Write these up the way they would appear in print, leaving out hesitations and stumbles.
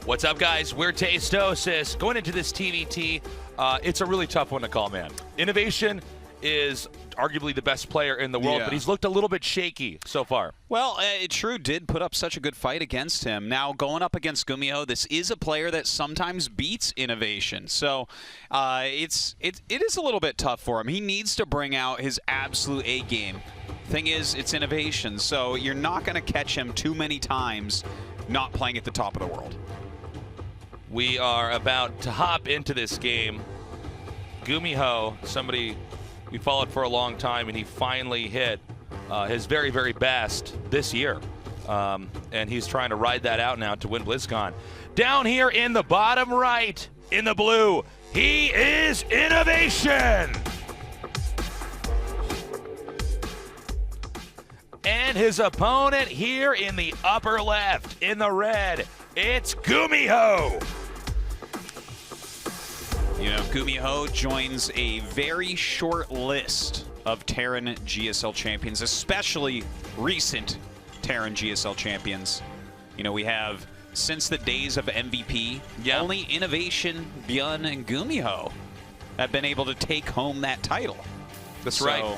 What's up, guys? We're Tastosis. Going into this TvT, it's a really tough one to call, man. INnoVation is arguably the best player in the world, but he's looked a little bit shaky so far. Well, True did put up such a good fight against him. Now, going up against GuMiho, this is a player that sometimes beats INnoVation. So it is a little bit tough for him. He needs to bring out his absolute A game. Thing is, it's INnoVation, so you're not going to catch him too many times not playing at the top of the world. We are about to hop into this game. GuMiho, somebody we followed for a long time, and he finally hit his very, very best this year. And he's trying to ride that out now to win BlizzCon. Down here in the bottom right, in the blue, he is INnoVation! And his opponent here in the upper left, in the red, it's GuMiho! You know, GuMiho joins a very short list of Terran GSL champions, especially recent Terran GSL champions. You know, we have, since the days of MVP, only INnoVation, Bjorn, and GuMiho have been able to take home that title. That's right.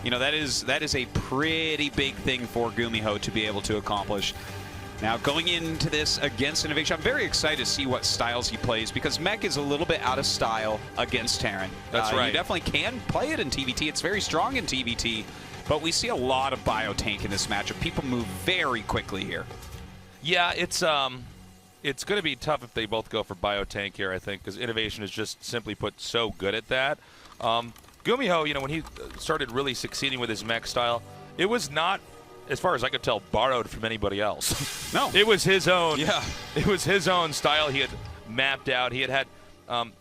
You know, that is a pretty big thing for GuMiho to be able to accomplish. Now, going into this against INnoVation, I'm very excited to see what styles he plays, because Mech is a little bit out of style against Terran. That's right. You definitely can play it in TvT. It's very strong in TvT, but we see a lot of bio-tank in this matchup. People move very quickly here. Yeah, it's going to be tough if they both go for bio-tank here, I think, because INnoVation is just simply put so good at that. GuMiho, you know, when he started really succeeding with his mech style, it was not, as far as I could tell, borrowed from anybody else. No. It was his own. Yeah. It was his own style he had mapped out. He had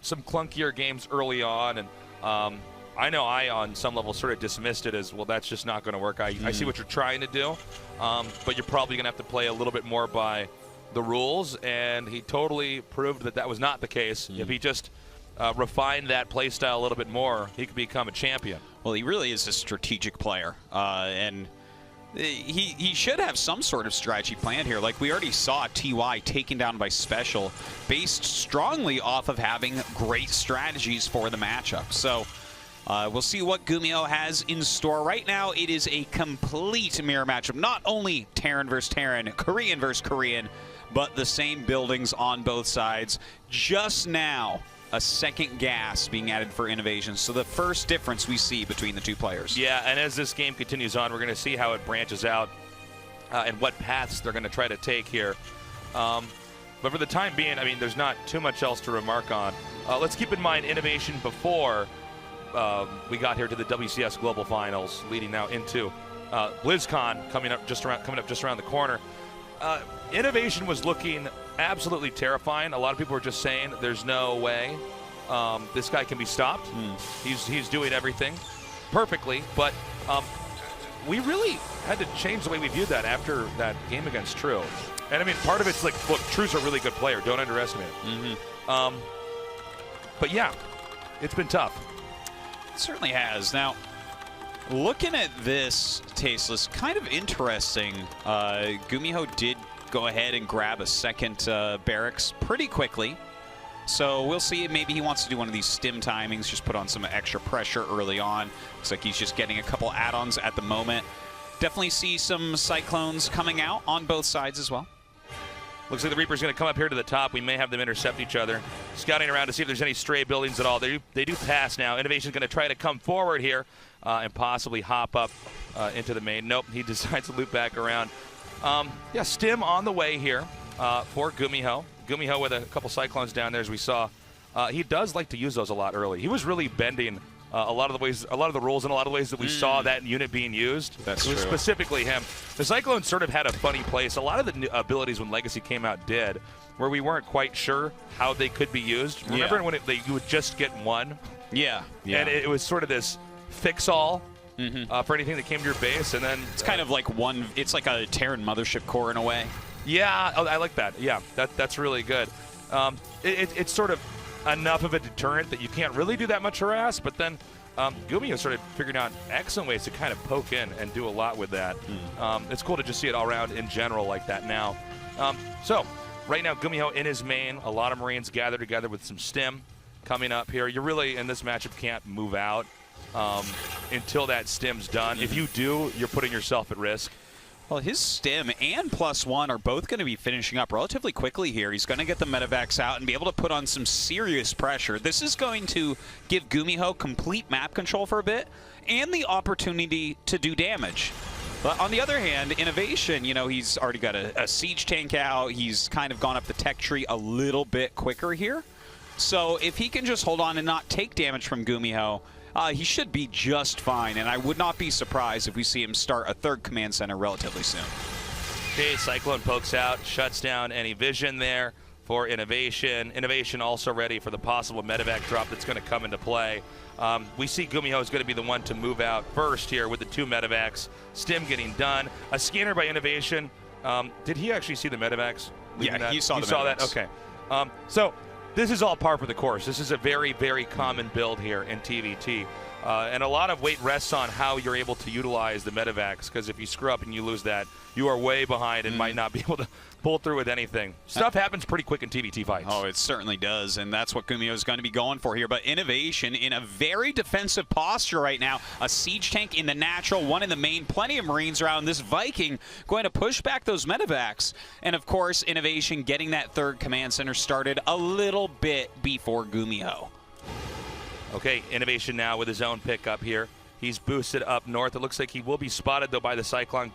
some clunkier games early on, and I know I, on some level, sort of dismissed it as, well, that's just not going to work. I see what you're trying to do, but you're probably going to have to play a little bit more by the rules, and he totally proved that that was not the case. If he just refined that play style a little bit more, he could become a champion. Well, he really is a strategic player, and he should have some sort of strategy planned here. Like we already saw TY taken down by Special, based strongly off of having great strategies for the matchup. So we'll see what GuMiho has in store. Right now, it is a complete mirror matchup. Not only Terran versus Terran, Korean versus Korean, but the same buildings on both sides. Just now, a second gas being added for INnoVation. So the first difference we see between the two players. Yeah, and as this game continues on, we're going to see how it branches out and what paths they're going to try to take here. But for the time being, I mean, there's not too much else to remark on. Let's keep in mind INnoVation before we got here to the WCS Global Finals, leading now into BlizzCon coming up just around the corner. INnoVation was looking absolutely terrifying. A lot of people were just saying, there's no way this guy can be stopped. He's doing everything perfectly, but we really had to change the way we viewed that after that game against True. And I mean, part of it's like, look, True's a really good player. Don't underestimate it. But yeah, it's been tough. It certainly has. Now, looking at this, Tasteless, kind of interesting. GuMiho did go ahead and grab a second barracks pretty quickly. So we'll see. Maybe he wants to do one of these stim timings, just put on some extra pressure early on. Looks like he's just getting a couple add-ons at the moment. Definitely see some Cyclones coming out on both sides as well. Looks like the Reaper's going to come up here to the top. We may have them intercept each other. Scouting around to see if there's any stray buildings at all. They do pass now. INnoVation's going to try to come forward here and possibly hop up into the main. Nope, he decides to loop back around. Yeah, stim on the way here for GuMiho. GuMiho with a couple Cyclones down there, as we saw. He does like to use those a lot early. He was really bending a lot of the rules, and a lot of the ways that we saw that unit being used. That's true. Specifically him. The Cyclones sort of had a funny place. A lot of the abilities when Legacy came out did, where we weren't quite sure how they could be used. Remember when you would just get one? Yeah. And it was sort of this fix-all. For anything that came to your base, and then it's kind of like it's like a Terran mothership core in a way. Yeah, I like that. Yeah, that's really good. It's sort of enough of a deterrent that you can't really do that much harass, but then GuMiho started figuring out excellent ways to kind of poke in and do a lot with that. It's cool to just see it all around in general like that now. So Right now, GuMiho in his main. A lot of Marines gathered together with some stim coming up here. You really, in this matchup, can't move out until that stim's done. If you do, you're putting yourself at risk. Well, his stim and +1 are both going to be finishing up relatively quickly here. He's going to get the medevacs out and be able to put on some serious pressure. This is going to give GuMiho complete map control for a bit and the opportunity to do damage. But on the other hand, INnoVation, you know, he's already got a siege tank out. He's kind of gone up the tech tree a little bit quicker here. So if he can just hold on and not take damage from GuMiho, he should be just fine, and I would not be surprised if we see him start a third command center relatively soon. Okay, Cyclone pokes out, shuts down any vision there for INnoVation. INnoVation also ready for the possible medevac drop that's going to come into play. We see GuMiho is going to be the one to move out first here with the 2 medevacs. Stim getting done. A scanner by INnoVation. Did he actually see the medevacs? Yeah, he saw the medevacs. Saw that? Okay. So this is all par for the course. This is a very, very common build here in TvT. And a lot of weight rests on how you're able to utilize the medevacs, because if you screw up and you lose that, you are way behind and might not be able to pull through with anything. Stuff happens pretty quick in TvT fights. Oh, it certainly does, and that's what GuMiho is going to be going for here. But INnoVation in a very defensive posture right now. A siege tank in the natural, one in the main, plenty of Marines around. This Viking going to push back those medevacs. And, of course, INnoVation getting that third command center started a little bit before GuMiho. Okay, INnoVation now with his own pickup here. He's boosted up north. It looks like he will be spotted, though, by the Cyclone.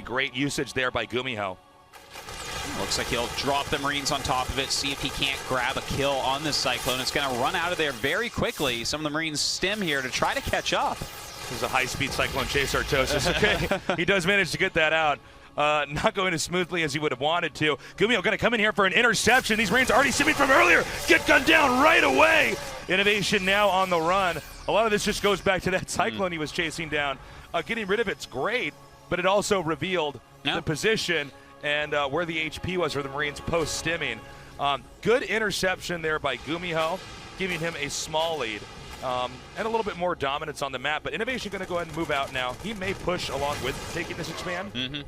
Great usage there by GuMiho. Looks like he'll drop the Marines on top of it, see if he can't grab a kill on this Cyclone. It's going to run out of there very quickly. Some of the Marines stim here to try to catch up. This is a high-speed Cyclone chase, Artosis. Okay, he does manage to get that out. Not going as smoothly as he would have wanted to. GuMiho going to come in here for an interception. These Marines already stimming from earlier. Get gunned down right away. INnoVation now on the run. A lot of this just goes back to that Cyclone he was chasing down. Getting rid of it's great, but it also revealed the position and where the HP was for the Marines post-stimming. Good interception there by GuMiho, giving him a small lead. And a little bit more dominance on the map, but INnoVation going to go ahead and move out now. He may push along with taking this expand.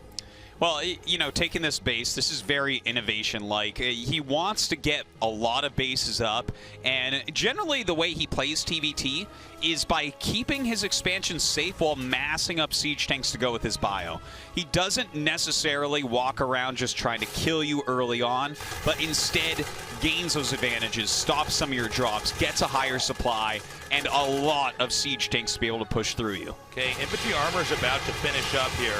Well, you know, taking this base, this is very INnoVation-like. He wants to get a lot of bases up, and generally the way he plays TvT is by keeping his expansion safe while massing up siege tanks to go with his bio. He doesn't necessarily walk around just trying to kill you early on, but instead gains those advantages, stops some of your drops, gets a higher supply, and a lot of siege tanks to be able to push through you. Okay, infantry armor is about to finish up here.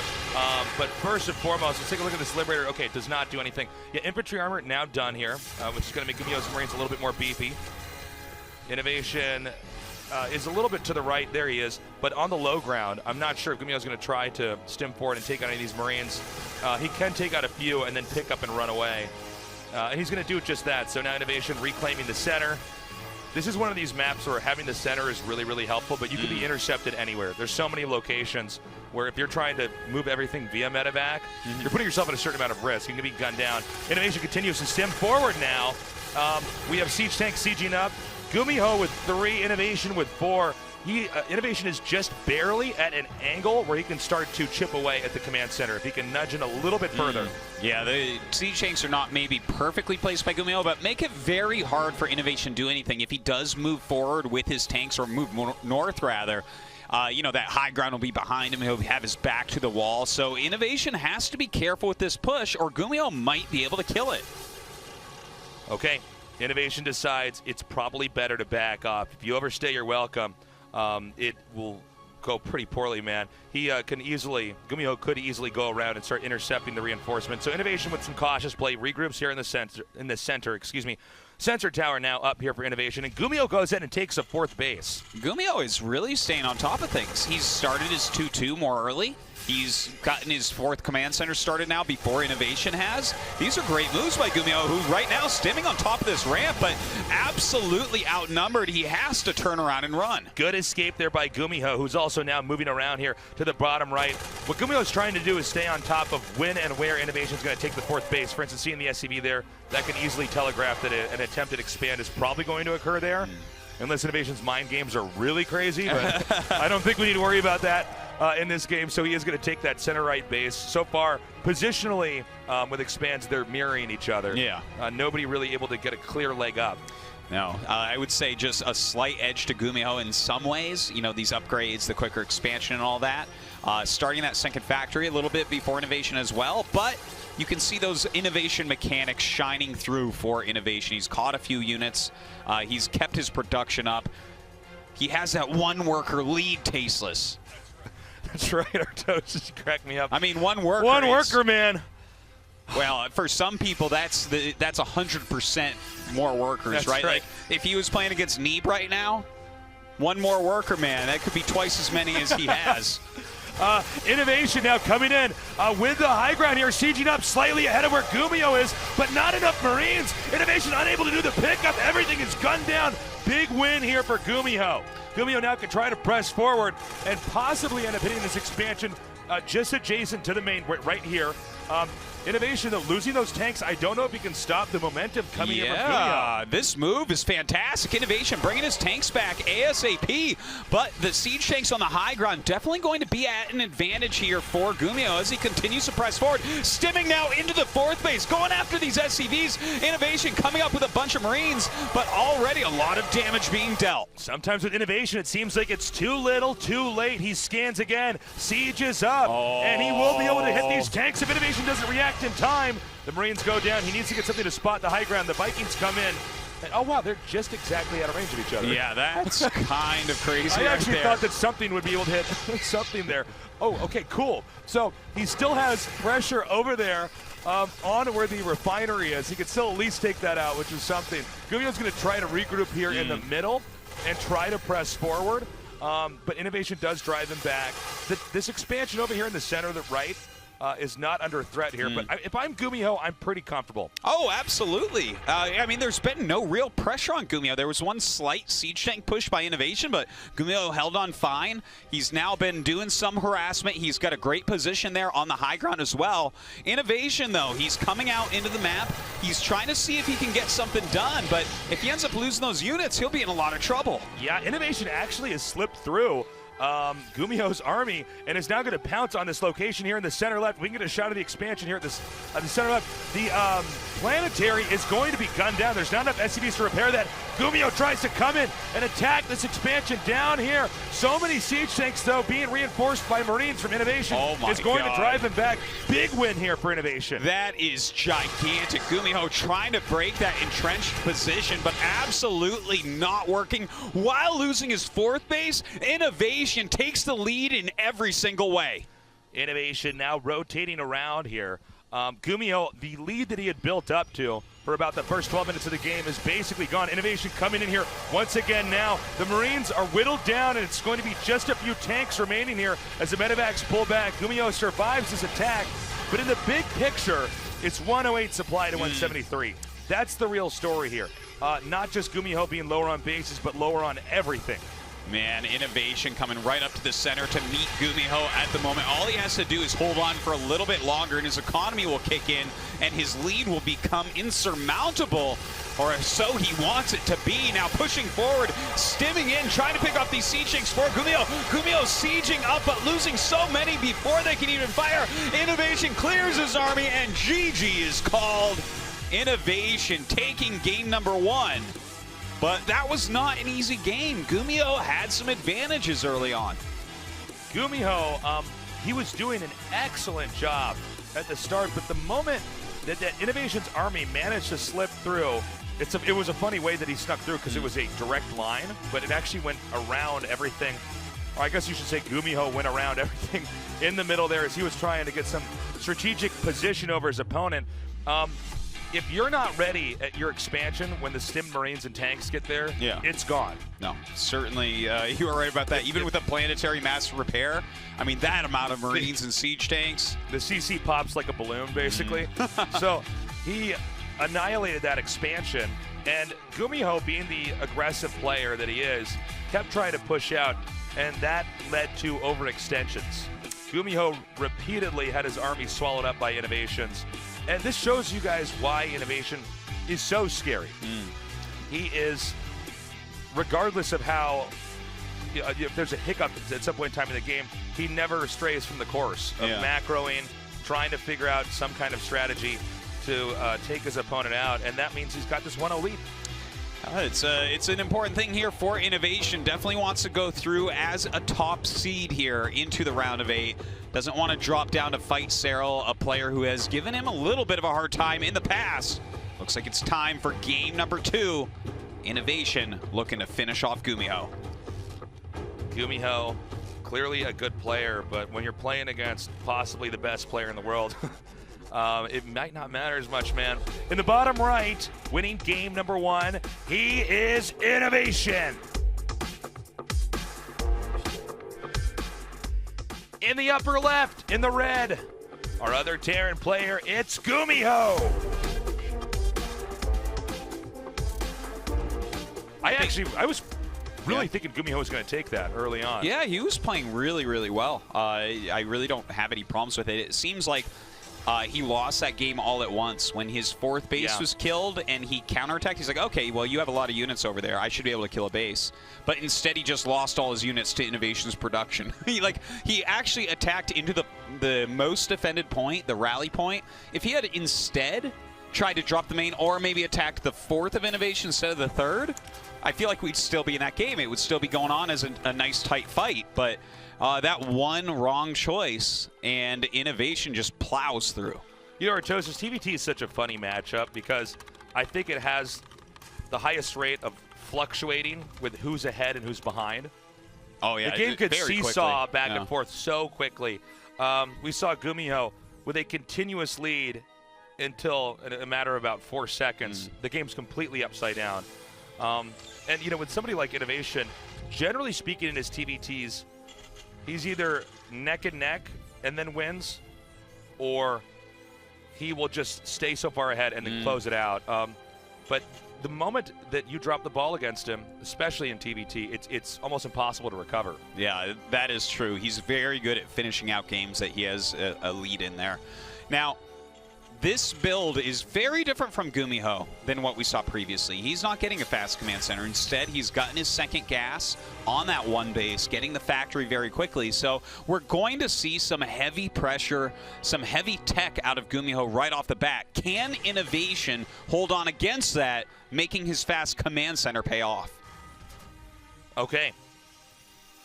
But first and foremost, let's take a look at this Liberator. Okay, it does not do anything. Yeah, infantry armor now done here, which is going to make GuMiho's Marines a little bit more beefy. INnoVation is a little bit to the right. There he is. But on the low ground, I'm not sure if GuMiho's going to try to stim forward and take out any of these Marines. He can take out a few and then pick up and run away. And he's going to do just that. So now INnoVation reclaiming the center. This is one of these maps where having the center is really, really helpful, but you can be intercepted anywhere. There's so many locations where if you're trying to move everything via medevac, you're putting yourself at a certain amount of risk. You can be gunned down. INnoVation continues to stim forward now. We have siege tanks sieging up. GuMiho with 3, INnoVation with 4. INnoVation is just barely at an angle where he can start to chip away at the command center if he can nudge in a little bit further. Yeah, the siege tanks are not maybe perfectly placed by GuMiho, but make it very hard for INnoVation to do anything. If he does move forward with his tanks, or move north rather, you know, that high ground will be behind him. He'll have his back to the wall. So INnoVation has to be careful with this push, or GuMiho might be able to kill it. Okay, INnoVation decides it's probably better to back off. If you overstay your welcome, it will go pretty poorly, man. He GuMiho could easily go around and start intercepting the reinforcements. So INnoVation with some cautious play regroups here in the center, Sensor tower now up here for INnoVation, and GuMiho goes in and takes a 4th base. GuMiho is really staying on top of things. He's started his 2-2 more early. He's gotten his 4th command center started now before INnoVation has. These are great moves by GuMiho, who right now is stimming on top of this ramp, but absolutely outnumbered. He has to turn around and run. Good escape there by GuMiho, who's also now moving around here to the bottom right. What GuMiho is trying to do is stay on top of when and where INnoVation is going to take the 4th base. For instance, seeing the SCV there, that can easily telegraph that an attempted expand is probably going to occur there. unless INnoVation's mind games are really crazy, but I don't think we need to worry about that in this game. So he is going to take that center right base. So far, positionally, with expands, they're mirroring each other. Yeah. Nobody really able to get a clear leg up. No, I would say just a slight edge to GuMiho in some ways. You know, these upgrades, the quicker expansion and all that. Starting that second factory a little bit before INnoVation as well, but you can see those INnoVation mechanics shining through for INnoVation. He's caught a few units. He's kept his production up. He has that one worker lead, Tasteless. That's right, Artos just cracked me up. I mean, one worker. One worker, man. Well, for some people, that's 100% more workers, That's right? right. Like, if he was playing against Neeb right now, one more worker, man, that could be twice as many as he has. INnoVation now coming in with the high ground here, sieging up slightly ahead of where GuMiho is, but not enough Marines. INnoVation unable to do the pickup. Everything is gunned down. Big win here for GuMiho. GuMiho now can try to press forward and possibly end up hitting this expansion just adjacent to the main, right here. INnoVation, though, losing those tanks, I don't know if he can stop the momentum coming in from GuMiho. Yeah, this move is fantastic. INnoVation bringing his tanks back ASAP, but the siege tanks on the high ground definitely going to be at an advantage here for GuMiho as he continues to press forward. Stimming now into the fourth base, going after these SCVs. INnoVation coming up with a bunch of Marines, but already a lot of damage being dealt. Sometimes with INnoVation, it seems like it's too little, too late. He scans again. Siege is up, and he will be able to hit these tanks if INnoVation doesn't react in time. The Marines go down. He needs to get something to spot the high ground. The Vikings come in. And, oh, wow, they're just exactly out of range of each other. Yeah, that's kind of crazy. I actually thought that something would be able to hit something there. Oh, okay, cool. So he still has pressure over there on where the refinery is. He could still at least take that out, which is something. GuMiho's going to try to regroup here in the middle and try to press forward. But INnoVation does drive him back. This expansion over here in the center, the right, is not under threat here. But if I'm GuMiho, I'm pretty comfortable. Oh, absolutely. I mean, there's been no real pressure on GuMiho. There was one slight siege tank push by INnoVation, but GuMiho held on fine. He's now been doing some harassment. He's got a great position there on the high ground as well. INnoVation, though, he's coming out into the map. He's trying to see if he can get something done, but if he ends up losing those units, he'll be in a lot of trouble. Yeah, INnoVation actually has slipped through GuMiho's army and is now going to pounce on this location here in the center left. We can get a shot of the expansion here at the center left. The planetary is going to be gunned down. There's not enough SCVs to repair that. GuMiho tries to come in and attack this expansion down here. So many siege tanks, though, being reinforced by Marines from INnoVation is going to drive him back. Big win here for INnoVation. That is gigantic. GuMiho trying to break that entrenched position, but absolutely not working while losing his fourth base. INnoVation takes the lead in every single way. INnoVation now rotating around here. GuMiho, the lead that he had built up to for about the first 12 minutes of the game is basically gone. INnoVation coming in here once again now. The Marines are whittled down, and it's going to be just a few tanks remaining here as the medevacs pull back. GuMiho survives his attack, but in the big picture, it's 108 supply to 173. That's the real story here. Not just GuMiho being lower on bases, but lower on everything. Man, INnoVation coming right up to the center to meet GuMiho at the moment. All he has to do is hold on for a little bit longer, and his economy will kick in, and his lead will become insurmountable, or so he wants it to be. Now pushing forward, stimming in, trying to pick off these siege tanks for GuMiho. GuMiho sieging up, but losing so many before they can even fire. INnoVation clears his army, and GG is called. INnoVation taking game number 1. But that was not an easy game. GuMiho had some advantages early on. GuMiho, he was doing an excellent job at the start, but the moment that INnoVation's army managed to slip through, it was a funny way that he snuck through because it was a direct line, but it actually went around everything. Or I guess you should say GuMiho went around everything in the middle there as he was trying to get some strategic position over his opponent. If you're not ready at your expansion when the stim Marines and tanks get there, it's gone. No, certainly you are right about that. Even with a planetary mass repair, I mean, that amount of Marines and siege tanks. The CC pops like a balloon, basically. So he annihilated that expansion, and GuMiho, being the aggressive player that he is, kept trying to push out, and that led to overextensions. GuMiho repeatedly had his army swallowed up by INnoVations. And this shows you guys why INnoVation is so scary. He is regardless of how, if there's a hiccup at some point in time in the game, he never strays from the course of macroing, trying to figure out some kind of strategy to take his opponent out, and that means he's got this 1-0 lead. It's an important thing here for INnoVation. Definitely wants to go through as a top seed here into the round of 8. Doesn't want to drop down to fight Cyril, a player who has given him a little bit of a hard time in the past. Looks like it's time for game number 2. INnoVation looking to finish off GuMiho. GuMiho, clearly a good player, but when you're playing against possibly the best player in the world, it might not matter as much, man. In the bottom right, winning game number 1, he is INnoVation. In the upper left, in the red, our other Terran player, it's GuMiho. I was really thinking GuMiho was going to take that early on. Yeah, he was playing really, really well. I really don't have any problems with it. It seems like he lost that game all at once when his 4th base was killed and he counterattacked. He's like, okay, well, you have a lot of units over there. I should be able to kill a base. But instead, he just lost all his units to INnoVation's production. he actually attacked into the most defended point, the rally point. If he had instead tried to drop the main or maybe attacked the 4th of INnoVation instead of the 3rd, I feel like we'd still be in that game. It would still be going on as a nice, tight fight. But that one wrong choice, and INnoVation just plows through. You know, Artosis, TvT is such a funny matchup because I think it has the highest rate of fluctuating with who's ahead and who's behind. Oh, yeah. The game could seesaw back and forth so quickly. We saw GuMiho with a continuous lead until a matter of about 4 seconds. The game's completely upside down. And, you know, with somebody like INnoVation, generally speaking in his TvTs, he's either neck and neck and then wins, or he will just stay so far ahead and then close it out. But the moment that you drop the ball against him, especially in TvT, it's almost impossible to recover. Yeah, that is true. He's very good at finishing out games that he has a lead in there. Now, this build is very different from GuMiho than what we saw previously. He's not getting a fast command center. Instead, he's gotten his 2nd gas on that 1 base, getting the factory very quickly. So we're going to see some heavy pressure, some heavy tech out of GuMiho right off the bat. Can INnoVation hold on against that, making his fast command center pay off? Okay.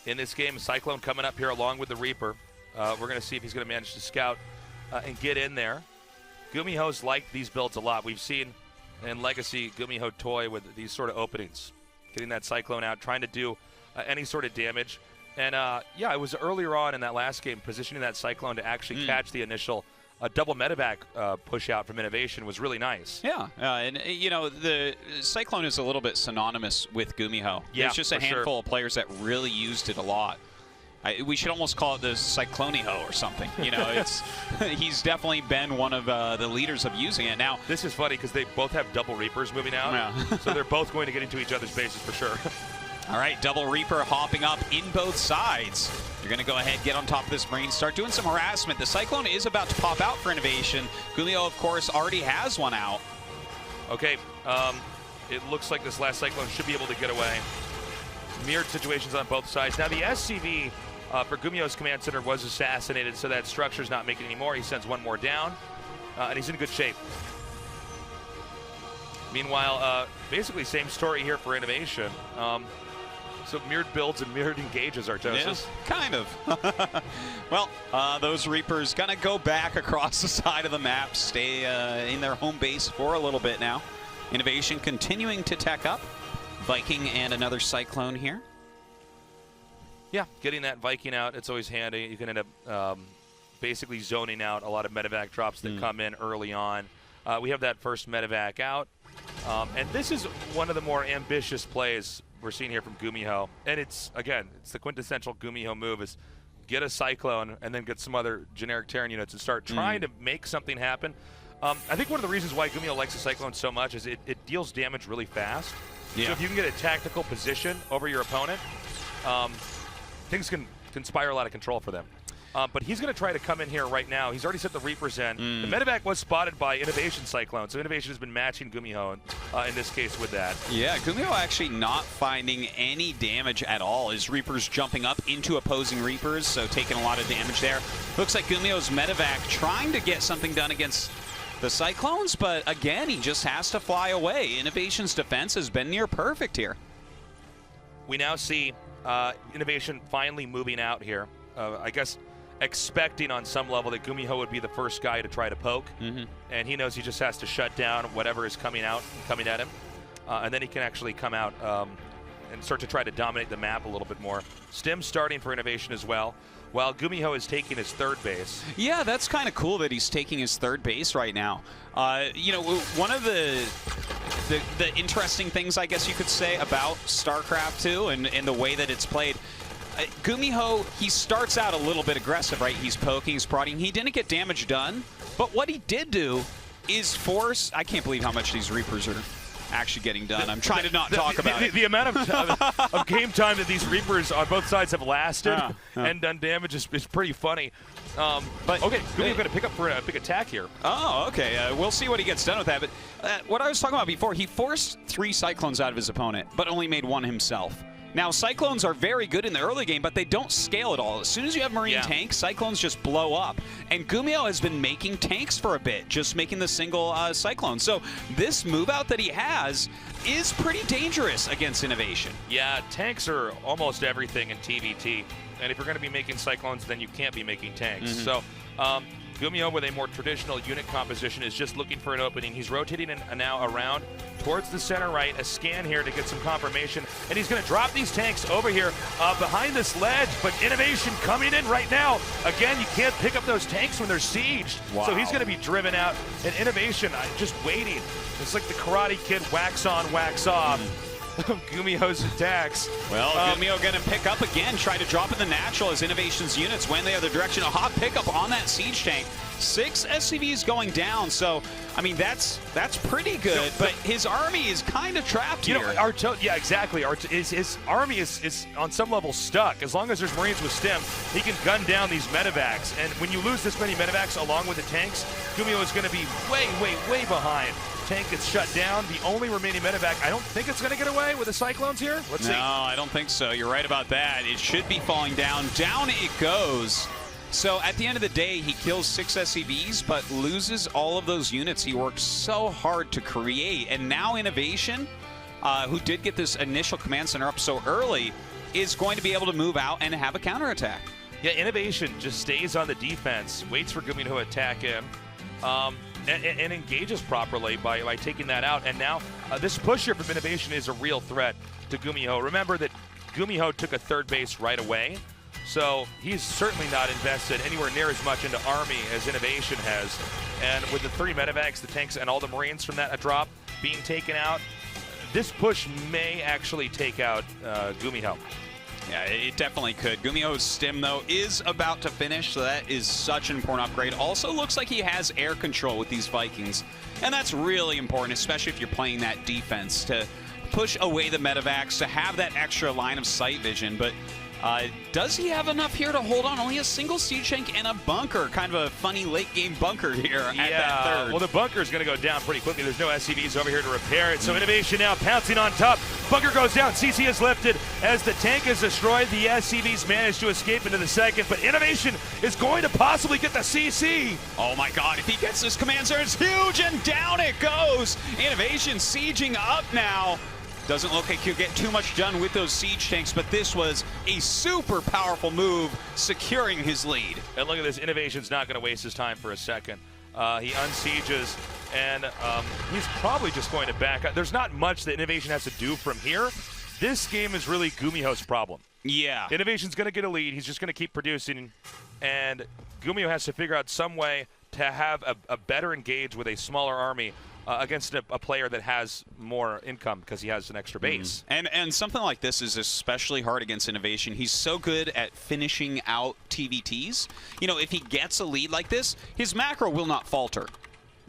In this game, Cyclone coming up here along with the Reaper. We're going to see if he's going to manage to scout and get in there. GuMiho's liked these builds a lot. We've seen in Legacy GuMiho toy with these sort of openings, getting that Cyclone out, trying to do any sort of damage. And, yeah, it was earlier on in that last game, positioning that Cyclone to actually catch the initial double medevac push out from INnoVation was really nice. Yeah, and, you know, the Cyclone is a little bit synonymous with GuMiho. Yeah, there's just a handful of players that really used it a lot. We should almost call it the Cycloniho or something. You know, he's definitely been one of the leaders of using it. Now, this is funny because they both have double Reapers moving out, so they're both going to get into each other's bases for sure. All right, double Reaper hopping up in both sides. You're going to go ahead, get on top of this Marine, start doing some harassment. The Cyclone is about to pop out for INnoVation. GuMiho, of course, already has one out. Okay, it looks like this last Cyclone should be able to get away. Mirrored situations on both sides. Now, the SCV for GuMiho's command center was assassinated, so that structure's not making any more. He sends one more down, and he's in good shape. Meanwhile, basically same story here for INnoVation. So mirrored builds and mirrored engages, Artosis. Yeah, kind of. Well, those Reapers gonna go back across the side of the map, stay in their home base for a little bit now. INnoVation continuing to tech up. Viking and another Cyclone here. Yeah, getting that Viking out, it's always handy. You can end up basically zoning out a lot of medevac drops that come in early on. We have that first medevac out. And this is one of the more ambitious plays we're seeing here from GuMiho. And it's, again, it's the quintessential GuMiho move is get a Cyclone and then get some other generic Terran units and start trying to make something happen. I think one of the reasons why GuMiho likes the Cyclone so much is it deals damage really fast. Yeah. So if you can get a tactical position over your opponent, things can spiral out of control for them. But he's going to try to come in here right now. He's already set the Reapers in. The medevac was spotted by INnoVation Cyclone, so INnoVation has been matching GuMiho in this case with that. Yeah, GuMiho actually not finding any damage at all. His Reapers jumping up into opposing Reapers, so taking a lot of damage there. Looks like GuMiho's medevac trying to get something done against the Cyclones, but again, he just has to fly away. INnoVation's defense has been near perfect here. We now see INnoVation finally moving out here. I guess expecting on some level that GuMiho would be the first guy to try to poke, and he knows he just has to shut down whatever is coming out and coming at him, and then he can actually come out and start to try to dominate the map a little bit more. Stim starting for INnoVation as well, while GuMiho is taking his third base. Yeah, that's kind of cool that he's taking his third base right now. You know, one of the interesting things, I guess you could say, about StarCraft 2 and the way that it's played, GuMiho, he starts out a little bit aggressive, right? He's poking, he's prodding. He didn't get damage done, but what he did do is force... I can't believe how much these Reapers are actually getting done. I'm trying to not talk about it. The amount of game time that these Reapers on both sides have lasted and done damage is pretty funny. But okay, GuMiho going to pick up for a big attack here. Oh, okay. We'll see what he gets done with that. But what I was talking about before, he forced 3 Cyclones out of his opponent, but only made 1 himself. Now, Cyclones are very good in the early game, but they don't scale at all. As soon as you have Marine tanks, Cyclones just blow up. And GuMiho has been making tanks for a bit, just making the single Cyclone. So this move out that he has is pretty dangerous against INnoVation. Yeah, tanks are almost everything in TvT. And if you're going to be making Cyclones, then you can't be making tanks. So GuMiho, with a more traditional unit composition, is just looking for an opening. He's rotating now around towards the center right, a scan here to get some confirmation, and he's going to drop these tanks over here behind this ledge, but INnoVation coming in right now. Again, you can't pick up those tanks when they're sieged, so he's going to be driven out, and INnoVation just waiting. It's like the Karate Kid, wax on, wax off. GuMiho's attacks. Well, GuMiho going to pick up again, try to drop in the natural as INnoVation's units went the other direction. A hot pickup on that siege tank. 6 SCVs going down, so I mean that's pretty good. But his army is kind of trapped here. Yeah, exactly. His army is on some level stuck. As long as there's Marines with Stim, he can gun down these medevacs. And when you lose this many medevacs along with the tanks, GuMiho is going to be way behind. Tank gets shut down. The only remaining medevac, I don't think it's going to get away with the Cyclones here. Let's see. No, I don't think so. You're right about that. It should be falling down. Down it goes. So at the end of the day, he kills 6 SCVs, but loses all of those units he worked so hard to create. And now INnoVation, who did get this initial command center up so early, is going to be able to move out and have a counterattack. Yeah, INnoVation just stays on the defense, waits for GuMiho to attack him, and engages properly by taking that out. And now this push here from INnoVation is a real threat to GuMiho. Remember that GuMiho took a third base right away, so he's certainly not invested anywhere near as much into Army as INnoVation has. And with the 3 medevacs, the tanks, and all the Marines from that drop being taken out, this push may actually take out GuMiho. Yeah, it definitely could. GuMiho's Stim, though, is about to finish, so that is such an important upgrade. Also looks like he has air control with these Vikings, and that's really important, especially if you're playing that defense, to push away the medevacs, to have that extra line of sight vision. But does he have enough here to hold on? Only a single siege tank and a bunker. Kind of a funny late-game bunker here at that third. Well, the bunker is going to go down pretty quickly. There's no SCVs over here to repair it. So INnoVation now pouncing on top. Bunker goes down. CC is lifted. As the tank is destroyed, the SCVs manage to escape into the second. But INnoVation is going to possibly get the CC. Oh, my God. If he gets this command center, it's huge, and down it goes. INnoVation sieging up now. Doesn't look like he'll get too much done with those siege tanks, but this was a super powerful move, securing his lead. And look at this, INnoVation's not going to waste his time for a second. He unsieges, and he's probably just going to back up. There's not much that INnoVation has to do from here. This game is really GuMiho's problem. Yeah. INnoVation's going to get a lead. He's just going to keep producing, and GuMiho has to figure out some way to have a better engage with a smaller army against a player that has more income because he has an extra base. And something like this is especially hard against INnoVation. He's so good at finishing out TvTs. You know, if he gets a lead like this, his macro will not falter.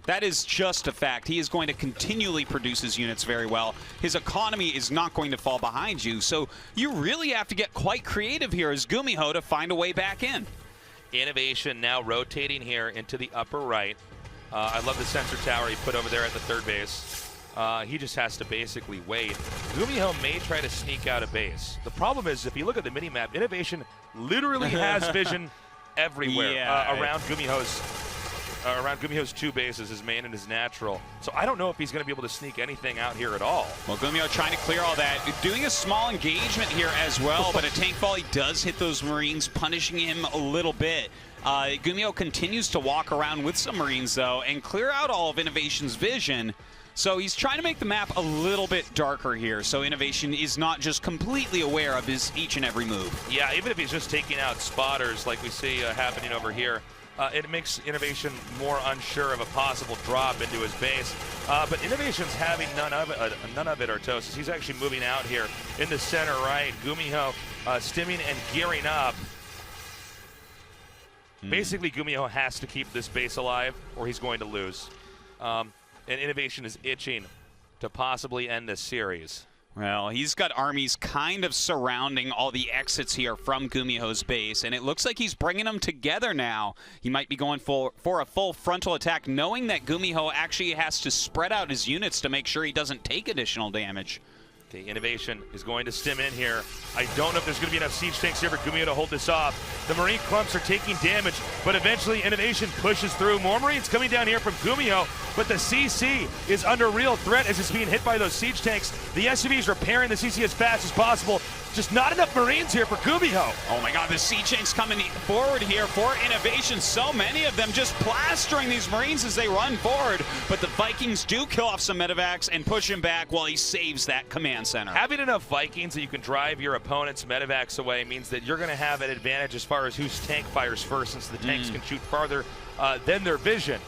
That is just a fact. He is going to continually produce his units very well. His economy is not going to fall behind you. So you really have to get quite creative here as GuMiho to find a way back in. INnoVation now rotating here into the upper right. I love the sensor tower he put over there at the third base. He just has to basically wait. GuMiho may try to sneak out of base. The problem is, if you look at the mini-map, INnoVation literally has vision everywhere around GuMiho's two bases, his main and his natural. So I don't know if he's going to be able to sneak anything out here at all. Well, GuMiho trying to clear all that. Doing a small engagement here as well, but a tank volley does hit those Marines, punishing him a little bit. GuMiho continues to walk around with some Marines, though, and clear out all of INnoVation's vision. So he's trying to make the map a little bit darker here, so INnoVation is not just completely aware of his each and every move. Yeah, even if he's just taking out spotters like we see happening over here, it makes INnoVation more unsure of a possible drop into his base. But INnoVation's having none of it, Artosis. He's actually moving out here in the center right. GuMiho stimming and gearing up. Basically, GuMiho has to keep this base alive or he's going to lose. And INnoVation is itching to possibly end this series. Well, he's got armies kind of surrounding all the exits here from GuMiho's base, and it looks like he's bringing them together now. He might be going for a full frontal attack, knowing that GuMiho actually has to spread out his units to make sure he doesn't take additional damage. Okay, INnoVation is going to stim in here. I don't know if there's going to be enough siege tanks here for GuMiho to hold this off. The Marine clumps are taking damage, but eventually INnoVation pushes through. More Marines coming down here from GuMiho, but the CC is under real threat as it's being hit by those siege tanks. The SUV is repairing the CC as fast as possible. Just not enough Marines here for GuMiho. Oh my God, the siege tanks coming forward here for INnoVation. So many of them just plastering these Marines as they run forward, but the Vikings do kill off some medevacs and push him back while he saves that command center. Having enough Vikings that you can drive your opponent's medevacs away means that you're going to have an advantage as far as whose tank fires first, since the tanks can shoot farther than their vision.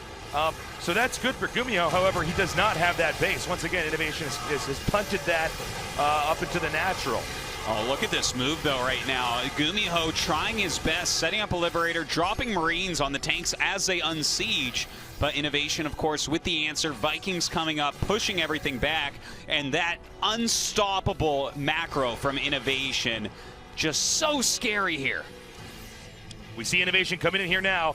So that's good for GuMiho. However, he does not have that base. Once again, INnoVation has punted that up into the natural. Oh, look at this move, though, right now. GuMiho trying his best, setting up a Liberator, dropping Marines on the tanks as they unsiege. But INnoVation, of course, with the answer. Vikings coming up, pushing everything back. And that unstoppable macro from INnoVation, just so scary here. We see INnoVation coming in here now.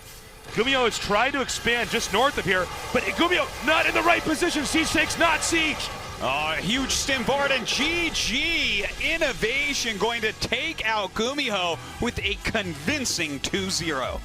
GuMiho is trying to expand just north of here, but GuMiho not in the right position. Siege takes not siege. Oh, huge stim forward, and GG. INnoVation going to take out GuMiho with a convincing 2-0.